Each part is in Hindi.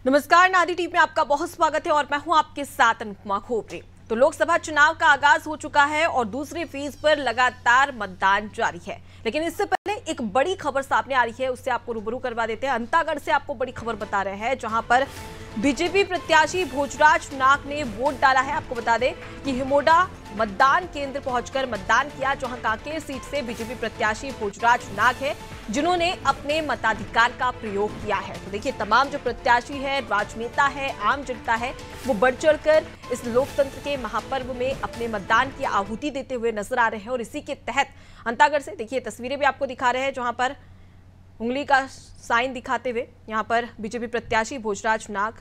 नमस्कार, नादी टीवी में आपका बहुत स्वागत है और मैं हूं आपके साथ अनुपमा खोपरे। तो लोकसभा चुनाव का आगाज हो चुका है और दूसरी फेज पर लगातार मतदान जारी है। लेकिन इससे पहले एक बड़ी खबर सामने आ रही है, उससे आपको रूबरू करवा देते हैं। अंतागढ़ से आपको बड़ी खबर बता रहे हैं, जहां पर बीजेपी प्रत्याशी भोजराज नाग ने वोट डाला है। आपको बता दें कि हिमोडा मतदान केंद्र पहुंचकर मतदान किया, जहां कांकेर सीट से बीजेपी प्रत्याशी भोजराज नाग है जिन्होंने अपने मताधिकार का प्रयोग किया है। तो देखिए, तमाम जो प्रत्याशी है, राजनेता है, आम जनता है, वो बढ़ चढ़कर इस लोकतंत्र के महापर्व में अपने मतदान की आहुति देते हुए नजर आ रहे हैं। और इसी के तहत अंतागढ़ से देखिए तस्वीरें भी आपको दिखा रहे हैं, जहां पर उंगली का साइन दिखाते हुए यहाँ पर बीजेपी प्रत्याशी भोजराज नाग,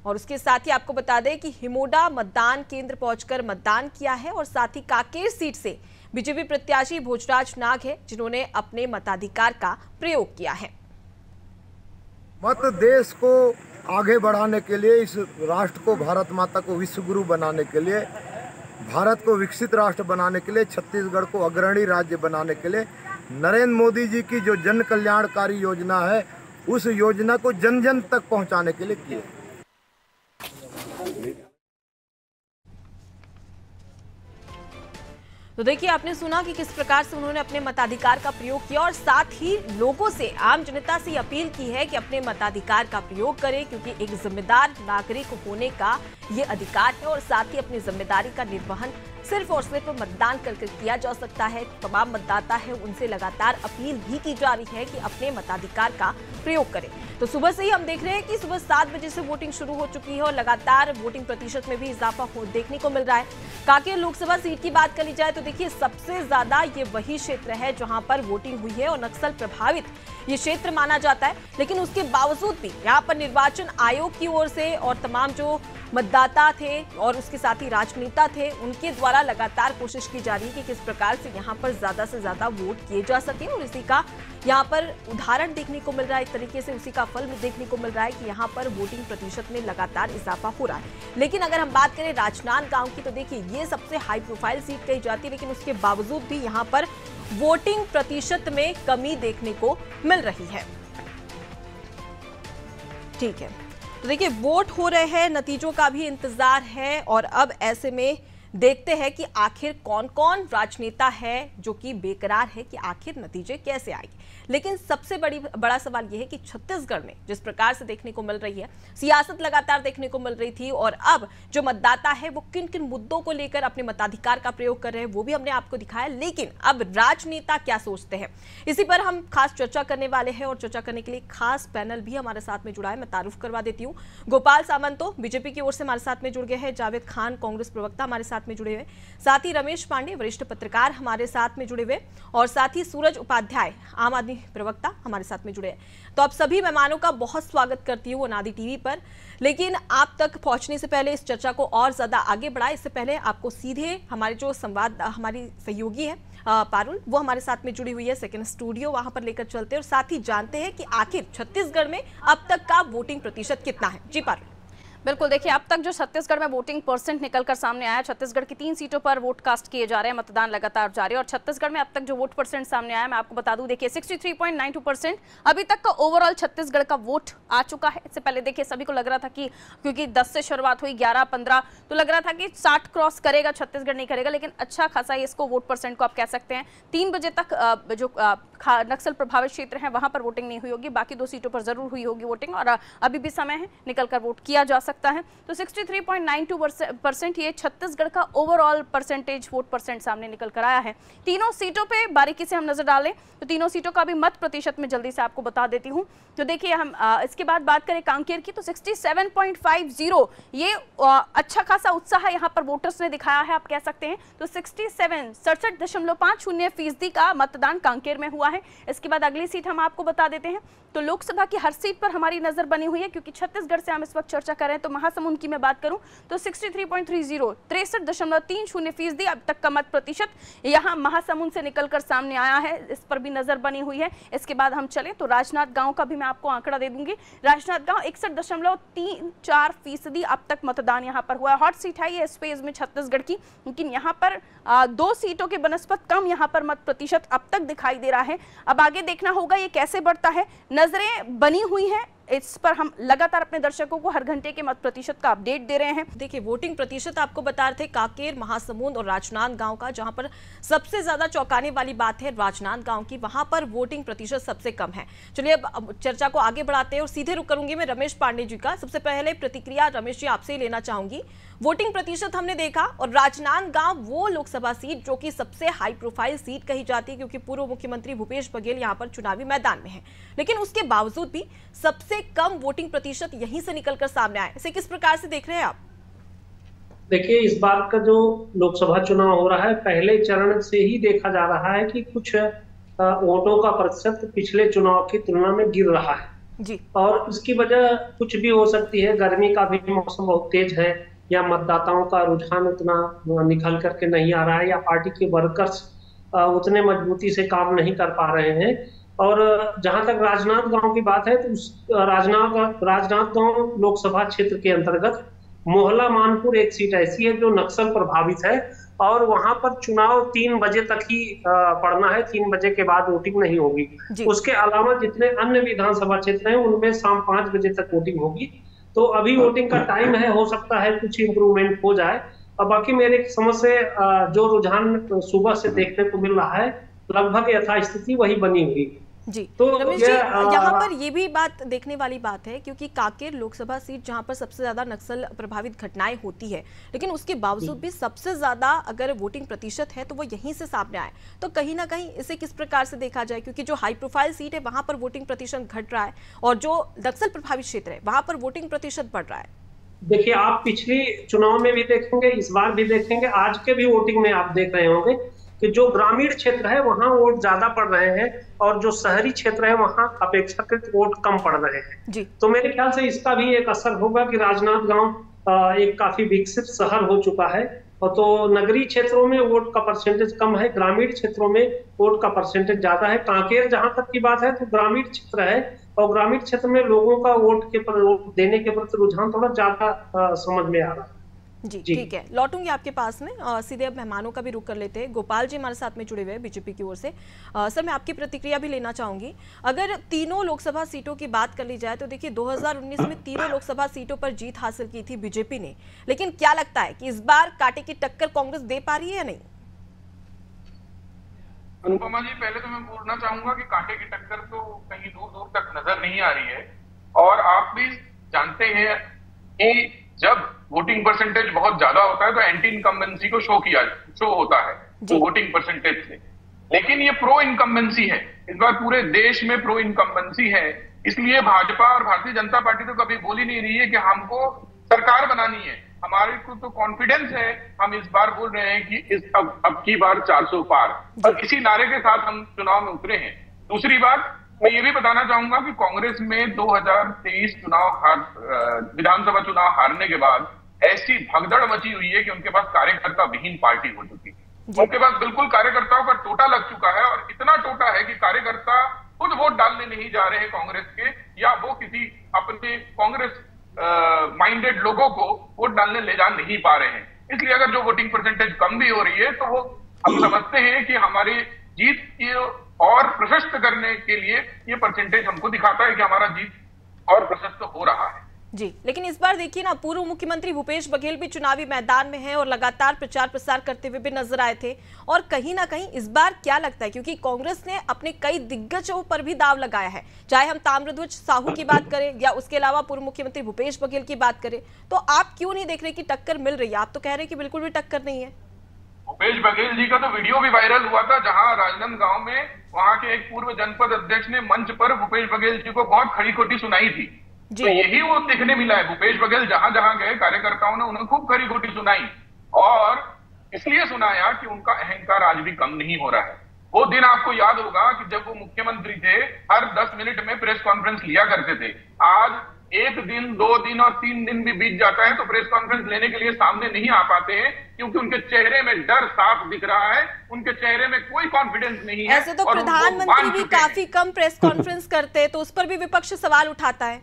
और उसके साथ ही आपको बता दें कि हिमोडा मतदान केंद्र पहुंचकर मतदान किया है। और साथ ही कांकेर सीट से बीजेपी प्रत्याशी भोजराज नाग है जिन्होंने अपने मताधिकार का प्रयोग किया है। मत देश को आगे बढ़ाने के लिए, इस राष्ट्र को, भारत माता को विश्व गुरु बनाने के लिए, भारत को विकसित राष्ट्र बनाने के लिए, छत्तीसगढ़ को अग्रणी राज्य बनाने के लिए नरेंद्र मोदी जी की जो जन कल्याणकारी योजना है, उस योजना को जन जन तक पहुंचाने के लिए किए। तो देखिए, आपने सुना कि किस प्रकार से उन्होंने अपने मताधिकार का प्रयोग किया और साथ ही लोगों से, आम जनता से अपील की है कि अपने मताधिकार का प्रयोग करें, क्योंकि एक जिम्मेदार नागरिक होने का ये अधिकार है और साथ ही अपनी जिम्मेदारी का निर्वहन सिर्फ और सिर्फ मतदान करके किया जा सकता है। तमाम मतदाता है, उनसे लगातार अपील भी की जा रही है कि अपने मताधिकार का प्रयोग करें। तो सुबह से ही हम देख रहे हैं कि सुबह 7 बजे से वोटिंग शुरू हो चुकी है और लगातार वोटिंग प्रतिशत में भी इजाफा देखने को मिल रहा है। कांकेर लोकसभा सीट की बात करी जाए तो देखिए, सबसे ज्यादा ये वही क्षेत्र है जहां पर वोटिंग हुई है और नक्सल प्रभावित ये क्षेत्र माना जाता है। लेकिन उसके बावजूद भी यहाँ पर निर्वाचन आयोग की ओर से और तमाम जो मतदाता थे और उसके साथ ही राजनेता थे, उनके द्वारा लगातार कोशिश की जा रही है कि किस प्रकार से यहाँ पर ज्यादा से ज्यादा वोट किए जा सके। और इसी का यहाँ पर उदाहरण देखने को मिल रहा है, एक तरीके से उसी का फल देखने को मिल रहा है कि यहाँ पर वोटिंग प्रतिशत में लगातार इजाफा हो रहा है। लेकिन अगर हम बात करें राजनांदगांव की, तो देखिए ये सबसे हाई प्रोफाइल सीट कही जाती है, लेकिन उसके बावजूद भी यहाँ पर वोटिंग प्रतिशत में कमी देखने को मिल रही है। ठीक है, तो देखिए वोट हो रहे हैं, नतीजों का भी इंतजार है और अब ऐसे में देखते हैं कि आखिर कौन कौन राजनेता है जो कि बेकरार है कि आखिर नतीजे कैसे आएंगे। लेकिन सबसे बड़ा सवाल यह है कि छत्तीसगढ़ में जिस प्रकार से देखने को मिल रही है, सियासत लगातार देखने को मिल रही थी और अब जो मतदाता है वो किन किन मुद्दों को लेकर अपने मताधिकार का प्रयोग कर रहे हैं वो भी हमने आपको दिखाया। लेकिन अब राजनेता क्या सोचते हैं, इसी पर हम खास चर्चा करने वाले हैं और चर्चा करने के लिए खास पैनल भी हमारे साथ में जुड़ा है। मैं तारुफ करवा देती हूँ, गोपाल सामंतो बीजेपी की ओर से हमारे साथ में जुड़ गए हैं, जावेद खान कांग्रेस प्रवक्ता हमारे साथ में जुड़े हुए, साथ ही रमेश पांडे वरिष्ठ पत्रकार हमारे साथ में जुड़े हुए और साथ ही सूरज उपाध्याय आम आदमी प्रवक्ता हमारे साथ में जुड़े हैं। तो आप सभी मेहमानों का बहुत स्वागत करती हूँ नादी टीवी पर। लेकिन आप तक पहुंचने से पहले, इस चर्चा को और ज्यादा आगे बढ़ाए इससे पहले आपको सीधे हमारे जो संवाद, हमारी सहयोगी है पारुल, वो हमारे साथ में जुड़ी हुई है सेकंड स्टूडियो, वहां पर लेकर चलते हैं और साथ ही जानते हैं कि आखिर छत्तीसगढ़ में अब तक का वोटिंग प्रतिशत कितना है। जी पारुल। बिल्कुल, देखिए अब तक जो छत्तीसगढ़ में वोटिंग परसेंट निकलकर सामने आया, छत्तीसगढ़ की 3 सीटों पर वोट कास्ट किए जा रहे हैं, मतदान लगातार जारी है और छत्तीसगढ़ में अब तक जो वोट परसेंट सामने आया, मैं आपको बता दूं, देखिए 63.92% अभी तक का ओवरऑल छत्तीसगढ़ का वोट आ चुका है। इससे पहले देखिए सभी को लग रहा था कि क्योंकि 10 से शुरुआत हुई, 11-15 तो लग रहा था कि 60 क्रॉस करेगा, छत्तीसगढ़ नहीं करेगा, लेकिन अच्छा खासा इसको वोट परसेंट को आप कह सकते हैं। 3 बजे तक जो नक्सल प्रभावित क्षेत्र है वहां पर वोटिंग नहीं हुई होगी, बाकी 2 सीटों पर जरूर हुई होगी वोटिंग और अभी भी समय है, निकलकर वोट किया जा सकता है। तो 63.92% ये छत्तीसगढ़ का ओवरऑल परसेंटेज, वोट परसेंट सामने निकल कर आया है। तीनों सीटों पे बारीकी से हम नजर डालें तो तीनों सीटों का भी मत प्रतिशत में जल्दी से आपको बता देती हूं। तो देखिए हम इसके बाद बात करें कांकेर की, तो 67.50 ये अच्छा खासा उत्साह यहाँ पर वोटर्स ने दिखाया है, आप कह सकते हैं। तो 67.50% का मतदान कांकेर में हुआ है। इसके बाद अगली सीट हम आपको बता देते हैं। तो लोकसभा की हर सीट पर हमारी नजर बनी हुई है, क्योंकि छत्तीसगढ़ से हम इस वक्त चर्चा कर रहे हैं। तो महासमुंद की मैं बात करूं तो 63.30 63.30% अब तक का मत प्रतिशत यहां महासमुंद से निकलकर सामने आया है, इस पर भी नजर बनी हुई है। इसके बाद हम चले तो राजनांदगांव का भी मैं आपको आंकड़ा दे दूंगी। राजनांदगांव 61.34% अब तक मतदान यहां पर हुआ है। हॉट सीट है ये इस फेज में छत्तीसगढ़ की, लेकिन यहां पर 2 सीटों के बनस्पत कम यहां पर मत प्रतिशत अब तक दिखाई दे रहा है। अब आगे देखना होगा ये कैसे बढ़ता है, नजरें बनी हुई हैं इस पर हम लगातार अपने दर्शकों को हर घंटे के मत प्रतिशत का अपडेट दे रहे हैं। देखिए, वोटिंग प्रतिशत आपको बता रहे थे कांकेर, महासमुंद और राजनांदगांव का, जहां पर सबसे ज्यादा चौंकाने वाली बात है राजनांदगांव की, वहां पर वोटिंग प्रतिशत सबसे कम है। चलिए अब चर्चा को आगे बढ़ाते हैं और सीधे रुक करूंगी मैं रमेश पांडे जी का। सबसे पहले प्रतिक्रिया रमेश जी आपसे लेना चाहूंगी। वोटिंग प्रतिशत हमने देखा और राजनांदगांव वो लोकसभा सीट जो कि सबसे हाई प्रोफाइल सीट कही जाती है, क्योंकि पूर्व मुख्यमंत्री भूपेश बघेल यहां पर चुनावी मैदान में है, लेकिन उसके बावजूद भी सबसे कम वोटिंग प्रतिशत यहीं से निकलकर सामने आए। इसे किस प्रकार से देख रहे हैं आप? देखिए, इस बार का जो लोकसभा चुनाव हो रहा है, पहले चरण से ही देखा जा रहा है कि कुछ वोटों का प्रतिशत पिछले चुनाव की तुलना में गिर रहा है जी। और इसकी वजह कुछ भी हो सकती है। गर्मी का भी मौसम बहुत तेज है, या मतदाताओं का रुझान उतना निखल करके नहीं आ रहा है, या पार्टी के वर्कर्स उतने मजबूती से काम नहीं कर पा रहे हैं। और जहां तक राजनांदगांव की बात है, तो राजनांदगांव लोकसभा क्षेत्र के अंतर्गत मोहला मानपुर एक सीट ऐसी है जो नक्सल प्रभावित है, और वहां पर चुनाव 3 बजे तक ही पड़ना है, 3 बजे के बाद वोटिंग नहीं होगी। उसके अलावा जितने अन्य विधानसभा क्षेत्र हैं उनमें शाम 5 बजे तक वोटिंग होगी। तो अभी वोटिंग का टाइम है, हो सकता है कुछ इम्प्रूवमेंट हो जाए। और बाकी मेरे समझ से जो रुझान सुबह से देखने को मिल रहा है, लगभग यथास्थिति वही बनी हुई जी। तो रमेश जी, यहाँ पर ये भी बात देखने वाली बात है, क्योंकि कांकेर लोकसभा सीट जहाँ पर सबसे ज्यादा नक्सल प्रभावित घटनाएं होती है, लेकिन उसके बावजूद भी सबसे ज्यादा अगर वोटिंग प्रतिशत है तो वो यहीं से सामने आए। तो कहीं ना कहीं इसे किस प्रकार से देखा जाए, क्योंकि जो हाई प्रोफाइल सीट है वहां पर वोटिंग प्रतिशत घट रहा है और जो नक्सल प्रभावित क्षेत्र है वहां पर वोटिंग प्रतिशत बढ़ रहा है। देखिए, आप पिछली चुनाव में भी देखेंगे, इस बार भी देखेंगे, आज के भी वोटिंग में आप देख रहे होंगे कि जो ग्रामीण क्षेत्र है वहां वोट ज्यादा पड़ रहे हैं, और जो शहरी क्षेत्र है वहां अपेक्षाकृत वोट कम पड़ रहे हैं जी। तो मेरे ख्याल से इसका भी एक असर होगा कि राजनांदगांव एक काफी विकसित शहर हो चुका है, और तो नगरीय क्षेत्रों में वोट का परसेंटेज कम है, ग्रामीण क्षेत्रों में वोट का परसेंटेज ज्यादा है। कांकेर जहां तक की बात है तो ग्रामीण क्षेत्र है, और ग्रामीण क्षेत्र में लोगों का वोट देने के प्रति रुझान थोड़ा ज्यादा समझ में आ रहा है जी। ठीक है, लौटूंगी आपके पास में। सीधे अब मेहमानों का भी रुख कर लेते हैं। गोपाल जी हमारे साथ में जुड़े हुए हैं बीजेपी की ओर से। सर, मैं आपकी प्रतिक्रिया भी लेना चाहूंगी। अगर तीनों लोकसभा सीटों की बात कर ली जाए तो देखिए 2019 में तीनों लोकसभा सीटों पर जीत हासिल की थी बीजेपी ने, लेकिन क्या लगता है कि इस बार कांटे की टक्कर कांग्रेस दे पा रही है या नहीं? अनुपमा जी, पहले तो मैं बोलना चाहूंगा कि कांटे की टक्कर तो कहीं दूर दूर तक नजर नहीं आ रही है, और आप भी जानते हैं कि जब वोटिंग परसेंटेज बहुत ज्यादा होता है तो एंटी इनकम्बेंसी को शो होता है तो वोटिंग परसेंटेज से। लेकिन ये प्रो इनकम्बेंसी है, इस बार पूरे देश में प्रो इनकम्बेंसी है, इसलिए भाजपा और भारतीय जनता पार्टी तो कभी बोल ही नहीं रही है कि हमको सरकार बनानी है। हमारे को तो कॉन्फिडेंस है, हम इस बार बोल रहे हैं कि अब की बार 400 पार, और इसी नारे के साथ हम चुनाव में उतरे हैं। दूसरी बात मैं ये भी बताना चाहूंगा कि कांग्रेस में 2023 विधानसभा चुनाव हारने के बाद ऐसी भगदड़ मची हुई है कि उनके पास कार्यकर्ता विहीन पार्टी हो चुकी है। उनके पास बिल्कुल कार्यकर्ताओं का टोटा लग चुका है, और इतना टोटा है कि कार्यकर्ता खुद वोट डालने नहीं जा रहे हैं कांग्रेस के, या वो किसी अपने कांग्रेस माइंडेड लोगों को वोट डालने ले जा नहीं पा रहे हैं। इसलिए अगर जो वोटिंग परसेंटेज कम भी हो रही है तो वो हम समझते हैं कि हमारी जीत की और प्रशस्त करने के लिए ये परसेंटेज हमको दिखाता है कि हमारा जीत और प्रशस्त हो रहा है जी। लेकिन इस बार देखिए ना, पूर्व मुख्यमंत्री भूपेश बघेल भी चुनावी मैदान में हैं और लगातार प्रचार प्रसार करते हुए भी नजर आए थे, और कहीं ना कहीं इस बार क्या लगता है, क्योंकि कांग्रेस ने अपने कई दिग्गजों पर भी दाव लगाया है, चाहे हम ताम्रध्वज साहू की बात करें या उसके अलावा पूर्व मुख्यमंत्री भूपेश बघेल की बात करें, तो आप क्यों नहीं देख रहे कि टक्कर मिल रही है? आप तो कह रहे हैं कि बिल्कुल भी टक्कर नहीं है। भूपेश बघेल जी का तो वीडियो भी वायरल हुआ था, जहां राजनांदगांव में वहां के एक पूर्व जनपद अध्यक्ष ने मंच पर भूपेश बघेल जी को बहुत खड़ी खोटी सुनाई थी। तो यही वो देखने मिला है, भूपेश बघेल जहां जहां गए कार्यकर्ताओं ने उन्हें खूब खड़ी खोटी सुनाई, और इसलिए सुनाया कि उनका अहंकार आज भी कम नहीं हो रहा है। वो दिन आपको याद होगा कि जब वो मुख्यमंत्री थे, हर 10 मिनट में प्रेस कॉन्फ्रेंस लिया करते थे। आज 1 दिन, 2 दिन और 3 दिन भी बीत जाता है तो प्रेस कॉन्फ्रेंस लेने के लिए सामने नहीं आ पाते हैं, क्योंकि उनके चेहरे में डर साफ दिख रहा है, उनके चेहरे में कोई कॉन्फिडेंस नहीं है। ऐसे तो प्रधानमंत्री भी काफी कम प्रेस कॉन्फ्रेंस करते हैं, तो उस पर भी विपक्ष सवाल उठाता है।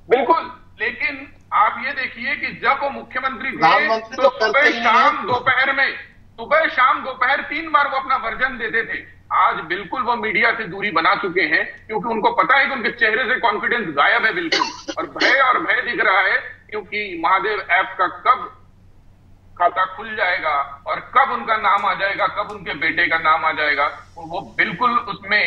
बिल्कुल, लेकिन आप ये देखिए कि जब वो मुख्यमंत्री थे तो सुबह शाम दोपहर 3 बार वो अपना वर्जन देते थे। आज बिल्कुल वो मीडिया से दूरी बना चुके हैं, क्योंकि उनको पता है कि उनके चेहरे से कॉन्फिडेंस गायब है बिल्कुल, और भय दिख रहा है, क्योंकि महादेव ऐप का कब खाता खुल जाएगा और कब उनका नाम आ जाएगा, कब उनके बेटे का नाम आ जाएगा, वो बिल्कुल उसमें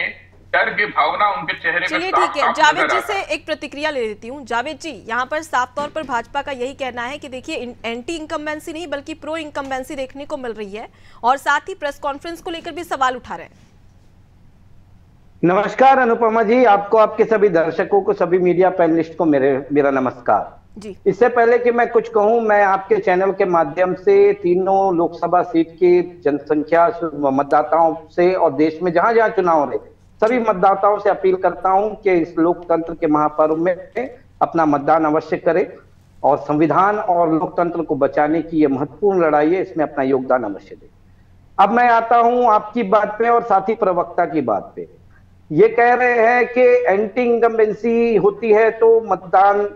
डर की भावना उनके चेहरे पे चलिए साफ ठीक है, साफ जावेद नजर जी आता है। से एक प्रतिक्रिया ले लेती हूँ। जावेद जी, यहाँ पर साफ तौर पर भाजपा का यही कहना है कि देखिए एंटी इनकम्बेंसी नहीं बल्कि प्रो इनकम्बेंसी देखने को मिल रही है, और साथ ही प्रेस कॉन्फ्रेंस को लेकर भी सवाल उठा रहे हैं। नमस्कार अनुपमा जी, आपको, आपके सभी दर्शकों को, सभी मीडिया पैनलिस्ट को मेरा नमस्कार जी। इससे पहले कि मैं कुछ कहूं, मैं आपके चैनल के माध्यम से तीनों लोकसभा सीट की जनसंख्या मतदाताओं से और देश में जहां जहां चुनाव हो रहे सभी मतदाताओं से अपील करता हूं कि इस लोकतंत्र के महापर्व में अपना मतदान अवश्य करें और संविधान और लोकतंत्र को बचाने की ये महत्वपूर्ण लड़ाई है, इसमें अपना योगदान अवश्य दें। अब मैं आता हूं आपकी बात पे और साथ ही प्रवक्ता की बात पे। ये कह रहे हैं कि एंटी इनकम्बेंसी होती है तो मतदान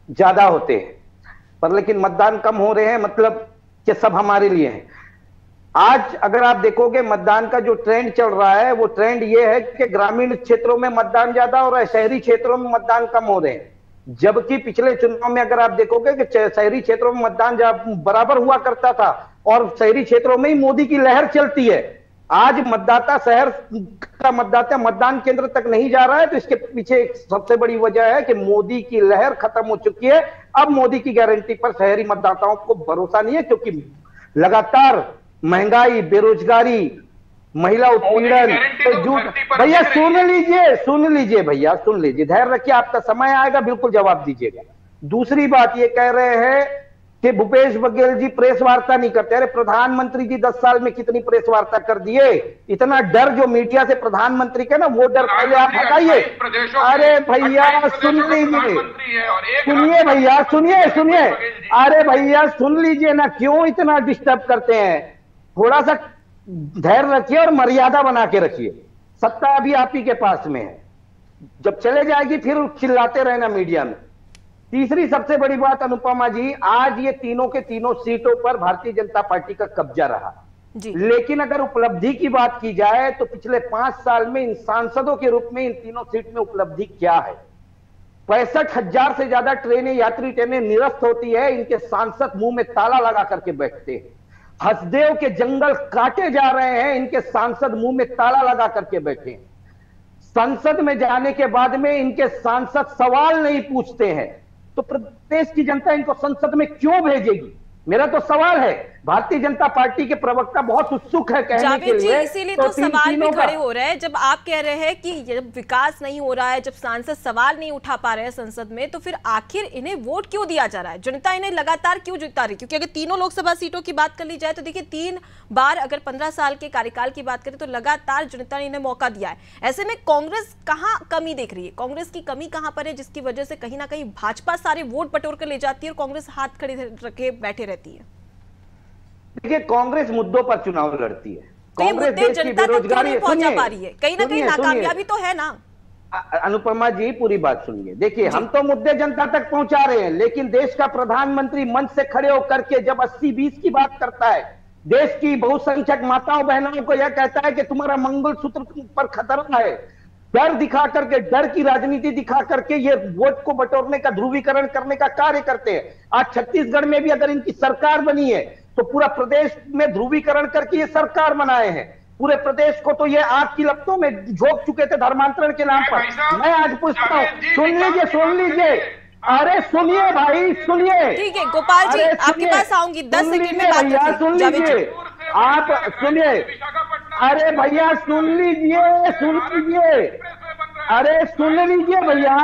ज्यादा होते हैं, पर लेकिन मतदान कम हो रहे हैं, मतलब कि सब हमारे लिए हैं। आज अगर आप देखोगे मतदान का जो ट्रेंड चल रहा है, वो ट्रेंड ये है कि ग्रामीण क्षेत्रों में मतदान ज्यादा और शहरी क्षेत्रों में मतदान कम हो रहे हैं। जबकि पिछले चुनाव में अगर आप देखोगे कि शहरी क्षेत्रों में मतदान बराबर हुआ करता था और शहरी क्षेत्रों में ही मोदी की लहर चलती है। आज मतदाता शहर का मतदाता मतदान केंद्र तक नहीं जा रहा है, तो इसके पीछे एक सबसे बड़ी वजह है कि मोदी की लहर खत्म हो चुकी है। अब मोदी की गारंटी पर शहरी मतदाताओं को भरोसा नहीं है, क्योंकि लगातार महंगाई, बेरोजगारी, महिला उत्पीड़न, भैया सुन लीजिए भैया सुन लीजिए, धैर्य रखिए, आपका समय आएगा, बिल्कुल जवाब दीजिएगा। दूसरी बात ये कह रहे हैं कि भूपेश बघेल जी प्रेस वार्ता नहीं करते। अरे प्रधानमंत्री जी 10 साल में कितनी प्रेस वार्ता कर दिए। इतना डर जो मीडिया से प्रधानमंत्री का ना, वो डर पहले आप हटाइए। अरे भैया सुन लीजिए, सुनिए भैया, सुनिए, अरे भैया सुन लीजिए ना, क्यों इतना डिस्टर्ब करते हैं। थोड़ा सा धैर्य रखिए और मर्यादा बना के रखिए। सत्ता अभी आप ही के पास में है, जब चले जाएगी फिर चिल्लाते रहना मीडिया में। तीसरी सबसे बड़ी बात अनुपमा जी, आज ये तीनों के तीनों सीटों पर भारतीय जनता पार्टी का कब्जा रहा जी। लेकिन अगर उपलब्धि की बात की जाए तो पिछले 5 साल में इन सांसदों के रूप में इन तीनों सीट में उपलब्धि क्या है। 65,000 से ज्यादा ट्रेनें, यात्री ट्रेनें निरस्त होती है, इनके सांसद मुंह में ताला लगा करके बैठते हैं। हसदेव के जंगल काटे जा रहे हैं, इनके सांसद मुंह में ताला लगा करके बैठे हैं। संसद में जाने के बाद में इनके सांसद सवाल नहीं पूछते हैं, तो प्रदेश की जनता इनको संसद में क्यों भेजेगी? मेरा तो सवाल है। भारतीय जनता पार्टी के प्रवक्ता बहुत उत्सुक है कहने के लिए, इसीलिए तो सवाल भी खड़े हो रहे हैं। जब आप कह रहे हैं कि जब विकास नहीं हो रहा है, जब सांसद सवाल नहीं उठा पा रहे हैं संसद में, तो फिर आखिर इन्हें वोट क्यों दिया जा रहा है? जनता इन्हें लगातार क्यों जिता रही? क्योंकि अगर तीनों लोकसभा सीटों की बात कर ली जाए तो देखिए 3 बार अगर 15 साल के कार्यकाल की बात करें तो लगातार जनता ने इन्हें मौका दिया है। ऐसे में कांग्रेस कहाँ कमी देख रही है? कांग्रेस की कमी कहाँ पर है जिसकी वजह से कहीं ना कहीं भाजपा सारे वोट बटोर कर ले जाती है और कांग्रेस हाथ खड़े रखे बैठे रहती है? देखिए, कांग्रेस मुद्दों पर चुनाव लड़ती है। कांग्रेस देश की बेरोजगारी पहुंचा पा रही है, कहीं ना कहीं नाकामयाबी तो है ना। अनुपमा जी पूरी बात सुनिए। देखिए, हम तो मुद्दे जनता तक पहुंचा रहे हैं, लेकिन देश का प्रधानमंत्री मंच से खड़े होकर के जब 80-20 की बात करता है, देश की बहुसंख्यक माताओं बहनों को यह कहता है कि तुम्हारा मंगलसूत्र पर खतरा है, डर दिखा करके, डर की राजनीति दिखा करके ये वोट को बटोरने का, ध्रुवीकरण करने का कार्य करते हैं। आज छत्तीसगढ़ में भी अगर इनकी सरकार बनी है तो पूरा प्रदेश में ध्रुवीकरण करके ये सरकार बनाए हैं। पूरे प्रदेश को तो ये आग की लपटों में झोंक चुके थे धर्मांतरण के नाम पर। मैं आज पूछता हूँ, सुन लीजिए, अरे सुनिए भाई, सुनिए। ठीक है गोपाल जी, आपके पास आऊंगी, 10 सेकंड में बात भैया सुन लीजिए, आप सुनिए। अरे भैया सुन लीजिए, अरे सुन लीजिए भैया।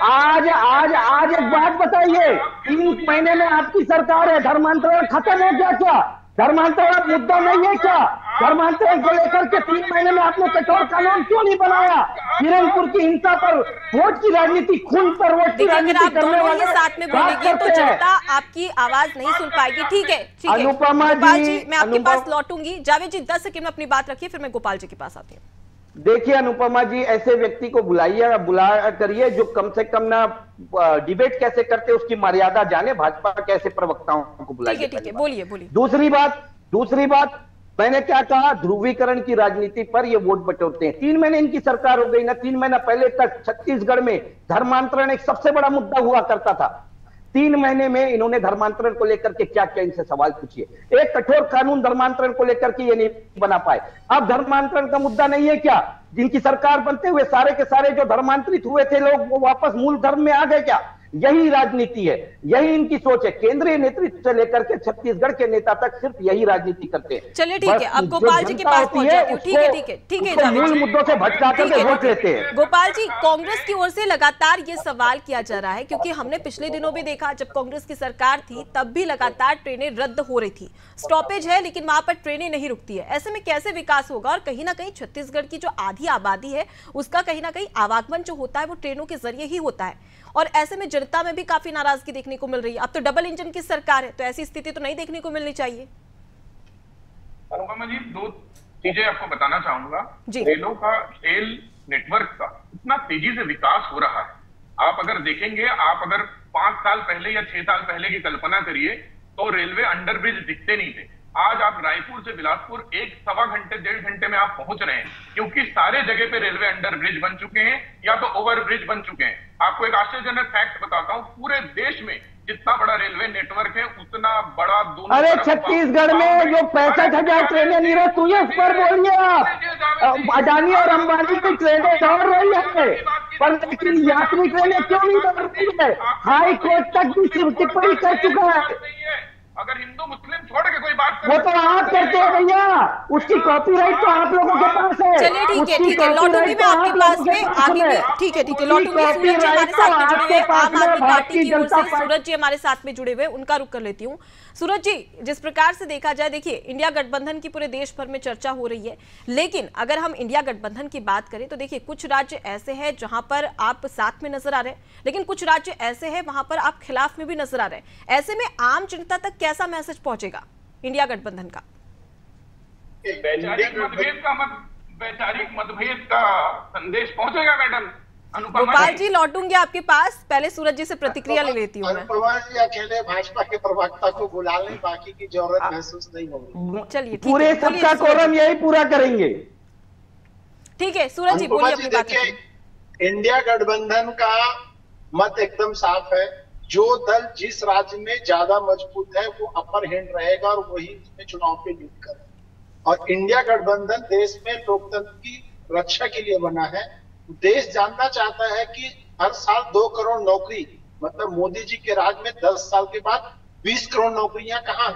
आज एक बात बताइए, 3 महीने में आपकी सरकार है, धर्मांतरण खत्म हो गया क्या? धर्मांतरण मुद्दा नहीं है क्या? धर्मांतरण को लेकर के 3 महीने में आपने कठोर कानून क्यों नहीं बनाया? किरणपुर की हिंसा पर, वोट की राजनीति, खून पर वोट की राजनीति करने वाले साथ में बोलेंगे तो जनता आपकी आवाज नहीं सुन पाएगी। ठीक है अनुपमा जी, मैं आपके पास लौटूंगी। जावेद जी 10 सेकंड में अपनी बात रखिए, फिर मैं गोपाल जी के पास आती हूँ। देखिए अनुपमा जी, ऐसे व्यक्ति को बुलाया करिए जो कम से कम ना डिबेट कैसे करते उसकी मर्यादा जाने। भाजपा कैसे प्रवक्ताओं को बुलाइए। ठीक है, बोलिए। मैंने क्या कहा, ध्रुवीकरण की राजनीति पर ये वोट बटोरते हैं। 3 महीने इनकी सरकार हो गई ना, 3 महीना पहले तक छत्तीसगढ़ में धर्मांतरण एक सबसे बड़ा मुद्दा हुआ करता था। 3 महीने में इन्होंने धर्मांतरण को लेकर के क्या क्या इनसे सवाल पूछिए। एक कठोर कानून धर्मांतरण को लेकर के ये नहीं बना पाए। अब धर्मांतरण का मुद्दा नहीं है क्या? जिनकी सरकार बनते हुए सारे के सारे जो धर्मांतरित हुए थे लोग, वो वापस मूल धर्म में आ गए क्या? यही राजनीति है, यही इनकी सोच है। केंद्रीय नेतृत्व से लेकर के छत्तीसगढ़ के नेता तक सिर्फ यही राजनीति करते हैं। चलिए ठीक है, अब गोपाल जी के पास पहुंच जाती हूं। ठीक है जावेद जी, मुद्दों से भटका करके वोट लेते हैं। गोपाल जी, कांग्रेस की ओर से लगातार ये सवाल किया जा रहा है, क्योंकि हमने पिछले दिनों भी देखा जब कांग्रेस की सरकार थी तब भी लगातार ट्रेनें रद्द हो रही थी। स्टॉपेज है लेकिन वहां पर ट्रेनें नहीं रुकती है। ऐसे में कैसे विकास होगा? और कहीं ना कहीं छत्तीसगढ़ की जो आधी आबादी है उसका कहीं ना कहीं आवागमन जो होता है वो ट्रेनों के जरिए ही होता है, और ऐसे में जनता में भी काफी नाराजगी देखने को मिल रही है। अब तो डबल इंजन की सरकार है, तो ऐसी स्थिति तो नहीं देखने को मिलनी चाहिए। अनुपमा जी, 2 चीजें आपको बताना चाहूंगा। रेल नेटवर्क का इतना तेजी से विकास हो रहा है। आप अगर देखेंगे, आप अगर 5 साल पहले या 6 साल पहले की कल्पना करिए तो रेलवे अंडरब्रिज दिखते नहीं थे। आज आप रायपुर से बिलासपुर 1-1.25 घंटे 1.5 घंटे में आप पहुंच रहे हैं, क्योंकि सारे जगह पे रेलवे अंडरब्रिज बन चुके हैं या तो ओवरब्रिज बन चुके हैं। आपको एक आश्चर्यजनक फैक्ट बताता हूं, पूरे देश में जितना बड़ा रेलवे नेटवर्क है उतना बड़ा दोनों। अरे छत्तीसगढ़ में जो 65,000 ट्रेनें नीरज तुझे इस पर बोलिए आप, अडानी और अंबानी की ट्रेनें दौड़ रही है, पर लेकिन यात्री ट्रेनें क्यों नहीं दौड़ रही है? हाई कोर्ट तक भी टिप्पणी कर चुका है। अगर हिंदू मुस्लिम छोड़ के कोई बात वो तो आप करते हैं भैया, उसकी कॉपीराइट तो आप लोगों के पास है। चलिए ठीक है, लौटूंगी मैं आपके पास में आगे भी। ठीक है लौटूंगी। सूरज जी हमारे साथ में जुड़े हुए, आम आदमी पार्टी की ओर से सूरज जी हमारे साथ में जुड़े हुए, उनका रुख कर लेती हूँ। सूरज जी, जिस प्रकार से देखा जाए, देखिए इंडिया गठबंधन की पूरे देश भर में चर्चा हो रही है, लेकिन अगर हम इंडिया गठबंधन की बात करें तो देखिए कुछ राज्य ऐसे हैं जहां पर आप साथ में नजर आ रहे हैं, लेकिन कुछ राज्य ऐसे हैं वहां पर आप खिलाफ में भी नजर आ रहे हैं। ऐसे में आम जनता तक कैसा मैसेज पहुंचेगा इंडिया गठबंधन का? वैचारिक मतभेद का संदेश पहुंचेगा मैडम। गोपाल जी लौटूंगी आपके पास, पहले सूरज जी से प्रतिक्रिया ले लेती हूँ। अनुपमा जी अकेले भाजपा के प्रवक्ता को बुला लें, बाकी की जरूरत महसूस नहीं होगी। चलिए पूरे सबका कोरम यही पूरा करेंगे। ठीक है सूरज जी बोलिए अपनी बात। इंडिया गठबंधन का मत एकदम साफ है, जो दल जिस राज्य में ज्यादा मजबूत है वो अपर हैंड रहेगा और वही उसमें चुनाव पे जीत कर। और इंडिया गठबंधन देश में लोकतंत्र की रक्षा के लिए बना है। देश जानना चाहता है कि हर साल 2 करोड़ नौकरी, मतलब मोदी जी के राज में 10 साल के बाद 20 करोड़ नौकरियां कहां है?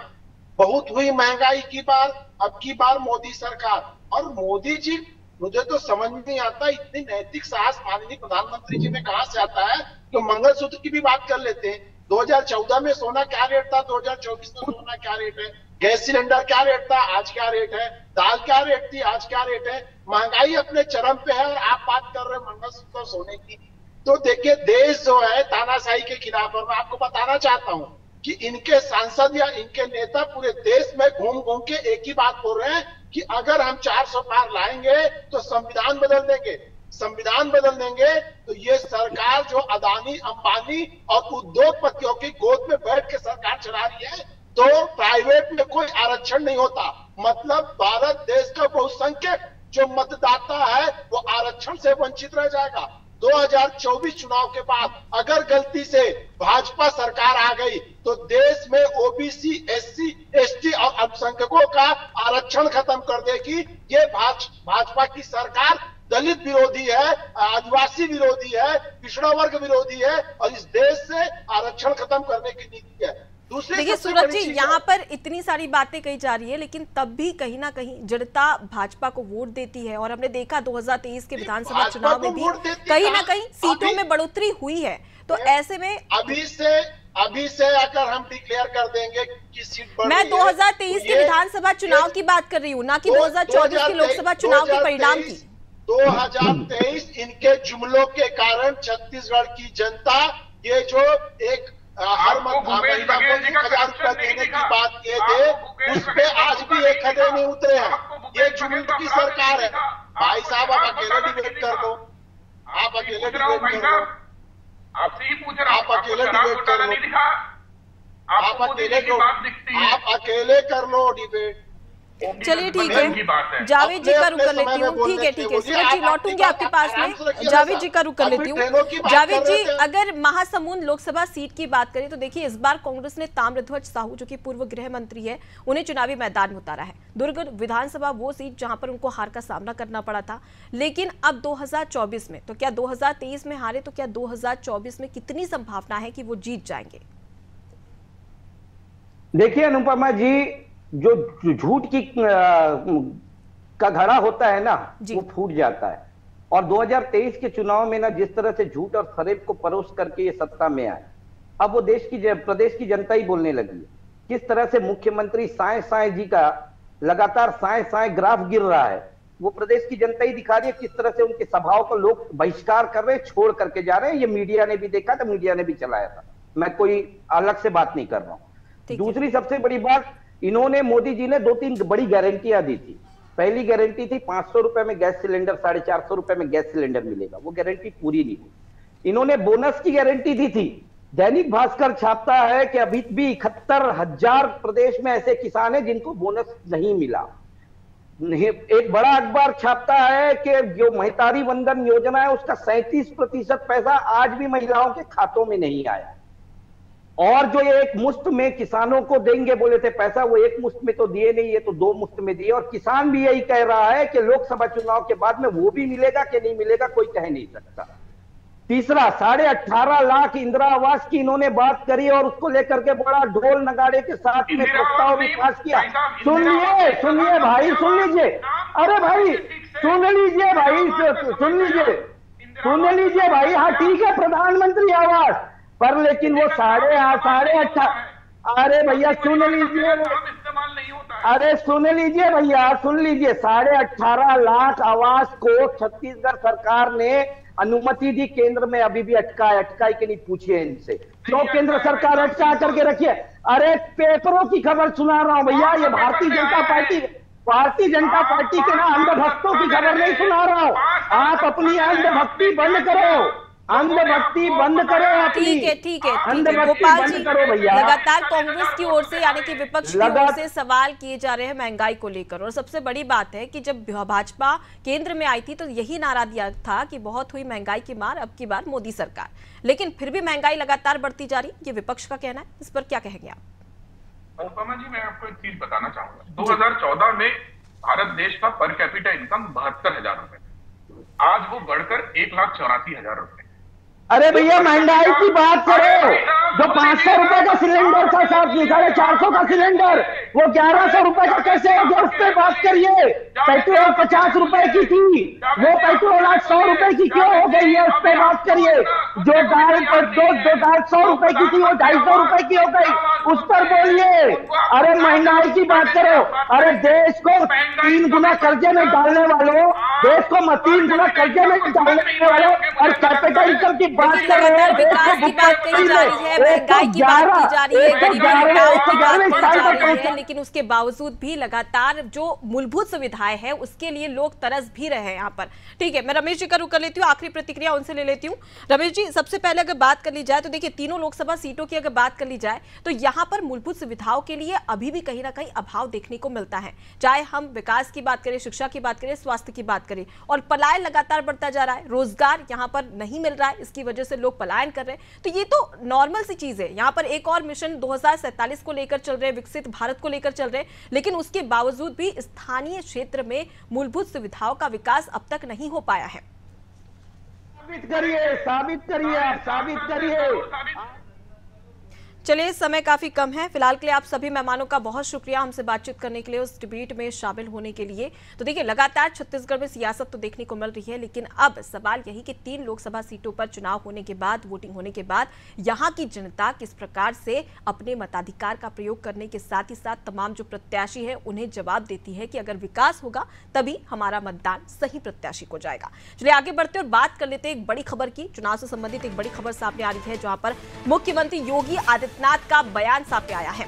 बहुत हुई महंगाई की बार, अब की बार मोदी सरकार और मोदी जी, मुझे तो समझ नहीं आता इतनी नैतिक साहस माननीय प्रधानमंत्री जी में कहां से आता है। तो मंगलसूत्र की भी बात कर लेते हैं। 2014 में सोना क्या रेट था, 2024 में सोना क्या रेट है, गैस सिलेंडर क्या रेट था, आज क्या रेट है, दाल क्या रेट थी, आज क्या रेट है। महंगाई अपने चरम पे है और आप बात कर रहे हैं मंगलसूत्र सोने की। तो देखिए देश जो है तानाशाही के खिलाफ। और मैं आपको बताना चाहता हूं कि इनके सांसद या इनके नेता पूरे देश में घूम घूम के एक ही बात बोल रहे हैं कि अगर हम 400 पार लाएंगे तो संविधान बदल देंगे। संविधान बदल देंगे तो ये सरकार जो अदानी अंबानी और उद्योगपतियों की गोद में बैठ के सरकार चला रही है, तो प्राइवेट में कोई आरक्षण नहीं होता। मतलब भारत देश का बहुसंख्यक जो मतदाता है वो आरक्षण से वंचित रह जाएगा। 2024 चुनाव के बाद अगर गलती से भाजपा सरकार आ गई तो देश में ओबीसी, एससी, एसटी और अल्पसंख्यकों का आरक्षण खत्म कर देगी। ये भाजपा की सरकार दलित विरोधी है, आदिवासी विरोधी है, पिछड़ा वर्ग विरोधी है और इस देश से आरक्षण खत्म करने की नीति है। देखिए सूरज जी, यहाँ पर इतनी सारी बातें कही जा रही है, लेकिन तब भी कहीं ना कहीं जनता भाजपा को वोट देती है। और हमने देखा 2023 के विधानसभा चुनाव में भी कहीं ना कहीं सीटों में बढ़ोतरी हुई है। तो ऐसे में अभी से अगर हम डिक्लेयर कर देंगे कि सीट बढ़, मैं 2023 के विधानसभा चुनाव की बात कर रही हूँ, ना कि 2024 के लोकसभा चुनाव के परिणाम की। 2023 इनके जुमलों के कारण छत्तीसगढ़ की जनता ये जो एक हर महीना 10,000 रुपया देने की बात किए थे, उस पे आज भी एक खड़े नहीं उतरे हैं। ये जुमून की सरकार है। भाई साहब आप अकेले डिबेट कर दो, आप अकेले डिबेट कर दो, आपसे ही पूछ रहा हूं, आप अकेले डिबेट कर लो, आप अकेले कर लो डिबेट। चलिए ठीक है, जावेद जी का रुक कर लेती हूँ। ठीक है सूरज जी, लौटूंगी आपके पास में। जावेद जी का रुक कर लेती हूँ। जावेद जी, अगर महासमुंद लोकसभा सीट की बात करें तो देखिए इस बार कांग्रेस ने ताम्रध्वज साहू जो कि पूर्व गृह मंत्री है उन्हें चुनावी मैदान में उतारा है। दुर्ग विधानसभा वो सीट जहां पर उनको हार का सामना करना पड़ा था, लेकिन अब 2024 में तो क्या 2023 में हारे तो क्या 2024 में कितनी संभावना है कि वो जीत जाएंगे? देखिए अनुपमा जी, जो झूठ की का घड़ा होता है ना वो फूट जाता है। और 2023 के चुनाव में ना जिस तरह से झूठ और फरेब को परोस करके ये सत्ता में आए, अब वो प्रदेश की जनता ही बोलने लगी है। किस तरह से मुख्यमंत्री साए साए जी का लगातार साए साए ग्राफ गिर रहा है, वो प्रदेश की जनता ही दिखा रही है। किस तरह से उनके सभाओं को लोग बहिष्कार कर रहे हैं, छोड़ करके जा रहे हैं। ये मीडिया ने भी देखा था, मीडिया ने भी चलाया था, मैं कोई अलग से बात नहीं कर रहा हूं। दूसरी सबसे बड़ी बात, इन्होंने मोदी जी ने 2-3 बड़ी गारंटियां दी थी। पहली गारंटी थी 500 रुपए में गैस सिलेंडर, 450 रुपए में गैस सिलेंडर मिलेगा, वो गारंटी पूरी नहीं हुई। इन्होंने बोनस की गारंटी दी थी। दैनिक भास्कर छापता है कि अभी भी 71,000 प्रदेश में ऐसे किसान हैं जिनको बोनस नहीं मिला। एक बड़ा अखबार छापता है कि जो महतारी वंदन योजना है उसका 37% पैसा आज भी महिलाओं के खातों में नहीं आया। और जो ये एक मुश्त में किसानों को देंगे बोले थे पैसा, वो एक मुश्त में तो दिए नहीं, ये तो 2 मुश्त में दिए। और किसान भी यही कह रहा है कि लोकसभा चुनाव के बाद में वो भी मिलेगा कि नहीं मिलेगा कोई कह नहीं सकता। तीसरा, 18.5 लाख इंदिरा आवास की इन्होंने बात करी और उसको लेकर के बड़ा ढोल नगाड़े के साथ में प्रस्ताव भी पास किया। सुनिए भाई, सुन लीजिए। अरे भाई सुन लीजिए भाई, सुन लीजिए भाई। हाँ ठीक है, प्रधानमंत्री आवास पर, लेकिन वो 18.5। अरे भैया सुन लीजिए, अरे सुन लीजिए भैया, सुन लीजिए। 18.5 लाख आवास को छत्तीसगढ़ सरकार ने अनुमति दी, केंद्र में अभी भी अटकाई के नहीं। पूछिए इनसे क्यों केंद्र सरकार अटका करके रखी है। अरे पेपरों की खबर सुना रहा हूं भैया, ये भारतीय जनता पार्टी के ना अंधभक्तों की खबर नहीं सुना रहा हूं। आप अपनी अंधभक्ति बंद करो, अंधभक्ति बंद करो अपनी। ठीक है गोपाल जी, लगातार कांग्रेस की ओर से यानी कि विपक्ष की ओर से सवाल किए जा रहे हैं महंगाई को लेकर। और सबसे बड़ी बात है कि जब भाजपा केंद्र में आई थी तो यही नारा दिया था कि बहुत हुई महंगाई की मार, अब की बार मोदी सरकार। लेकिन फिर भी महंगाई लगातार बढ़ती जा रही, ये विपक्ष का कहना है। इस पर क्या कहेंगे आप? अनुपमा जी, मैं आपको एक चीज बताना चाहूंगा। 2014 में भारत देश का पर कैपिटा इनकम 72,000 रुपए, आज वो बढ़कर 1,84,000 रुपए। अरे भैया महंगाई की बात करो, जो 500 रुपए का सिलेंडर था, 450 का सिलेंडर, वो 1100 रुपए का कैसे हो गया, उस पर बात करिए। पेट्रोल 50 रुपए की थी, वो पेट्रोल आज 100 रुपए की क्यों हो गई है, उस पर बात करिए। जो दाल 100 रुपए की थी वो 250 रुपए की हो गई, उस पर बोलिए। अरे महंगाई की बात करो। अरे देश को 3 गुना कर्जे में डालने वालों, देश को 3 गुना कर्जे में डालने वालों और कैपिटल इनकम की बात कर रहे हैं। विकास की बात कही जा रही है, महंगाई की बात की जा रही है, गरीबी हटाओ की बात कही जा रही है, लेकिन उसके बावजूद भी लगातार जो मूलभूत सुविधाएं हैं उसके लिए लोग तरस भी रहे हैं यहाँ पर। ठीक है, मैं रमेश जी का रुख कर लेती हूँ, आखिरी प्रतिक्रिया उनसे ले लेती हूँ। रमेश जी, सबसे पहले अगर बात कर ली जाए तो देखिए तीनों लोकसभा सीटों की अगर बात कर ली जाए तो यहाँ पर मूलभूत सुविधाओं के लिए अभी भी कहीं ना कहीं अभाव देखने को मिलता है। चाहे हम विकास की बात करें, शिक्षा की बात करें, स्वास्थ्य की बात करें, और पलायन लगातार बढ़ता जा रहा है। रोजगार यहाँ पर नहीं मिल रहा है, इसकी वजह से लोग पलायन कर रहे हैं। तो ये तो नॉर्मल सी चीज है। यहाँ पर एक और मिशन 2047 को लेकर चल रहे, विकसित भारत को लेकर चल रहे, लेकिन उसके बावजूद भी स्थानीय क्षेत्र में मूलभूत सुविधाओं का विकास अब तक नहीं हो पाया है। साबित करिए। चलिए, समय काफी कम है फिलहाल के लिए। आप सभी मेहमानों का बहुत शुक्रिया हमसे बातचीत करने के लिए, उस डिबेट में शामिल होने के लिए। तो देखिए लगातार छत्तीसगढ़ में सियासत तो देखने को मिल रही है, लेकिन अब सवाल यही कि 3 लोकसभा सीटों पर चुनाव होने के बाद, वोटिंग होने के बाद यहाँ की जनता किस प्रकार से अपने मताधिकार का प्रयोग करने के साथ ही साथ तमाम जो प्रत्याशी है उन्हें जवाब देती है कि अगर विकास होगा तभी हमारा मतदान सही प्रत्याशी को जाएगा। चलिए आगे बढ़ते और बात कर लेते हैं एक बड़ी खबर की। चुनाव से संबंधित एक बड़ी खबर सामने आ रही है, जहां पर मुख्यमंत्री योगी आदित्यनाथ का बयान सामने आया है।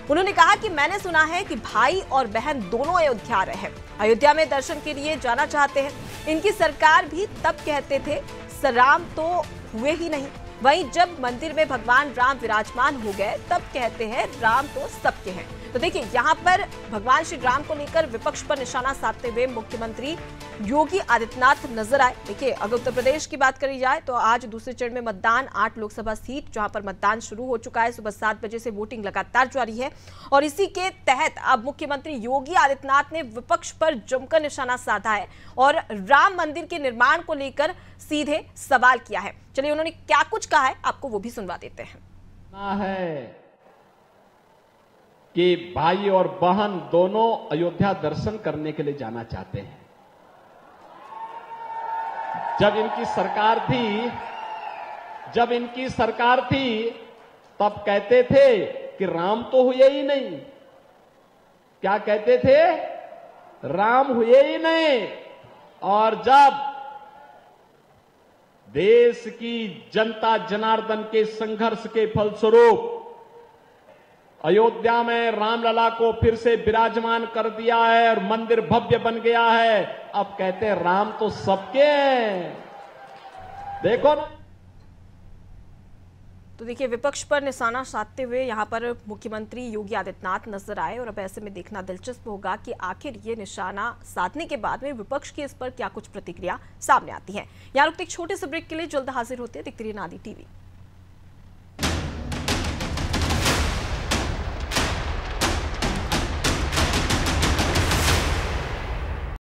उन्होंने कहा कि मैंने सुना है कि भाई और बहन दोनों अयोध्या आ रहे हैं, अयोध्या में दर्शन के लिए जाना चाहते हैं। इनकी सरकार भी तब कहते थे राम तो हुए ही नहीं, वहीं जब मंदिर में भगवान राम विराजमान हो गए तब कहते हैं राम तो सबके हैं। तो देखिए यहाँ पर भगवान श्री राम को लेकर विपक्ष पर निशाना साधते हुए मुख्यमंत्री योगी आदित्यनाथ नजर आए। देखिए अगर उत्तर प्रदेश की बात करी जाए तो आज दूसरे चरण में मतदान 8 लोकसभा सीट जहां पर मतदान शुरू हो चुका है। सुबह 7 बजे से वोटिंग लगातार जारी है और इसी के तहत अब मुख्यमंत्री योगी आदित्यनाथ ने विपक्ष पर जमकर निशाना साधा है और राम मंदिर के निर्माण को लेकर सीधे सवाल किया है। चलिए उन्होंने क्या कुछ कहा है आपको वो भी सुनवा देते हैं। है कि भाई और बहन दोनों अयोध्या दर्शन करने के लिए जाना चाहते हैं। जब इनकी सरकार थी तब कहते थे कि राम तो हुए ही नहीं। क्या कहते थे? राम हुए ही नहीं। और जब देश की जनता जनार्दन के संघर्ष के फलस्वरूप अयोध्या में रामलला को फिर से विराजमान कर दिया है और मंदिर भव्य बन गया है, अब कहते हैं राम तो सबके हैं। देखो ना। तो देखिए विपक्ष पर निशाना साधते हुए यहाँ पर मुख्यमंत्री योगी आदित्यनाथ नजर आए और अब ऐसे में देखना दिलचस्प होगा कि आखिर ये निशाना साधने के बाद में विपक्ष की इस पर क्या कुछ प्रतिक्रिया सामने आती है। यहाँ रुकते एक छोटे से ब्रेक के लिए जल्द हाजिर होते हैं। देखते रहिए नादी टीवी।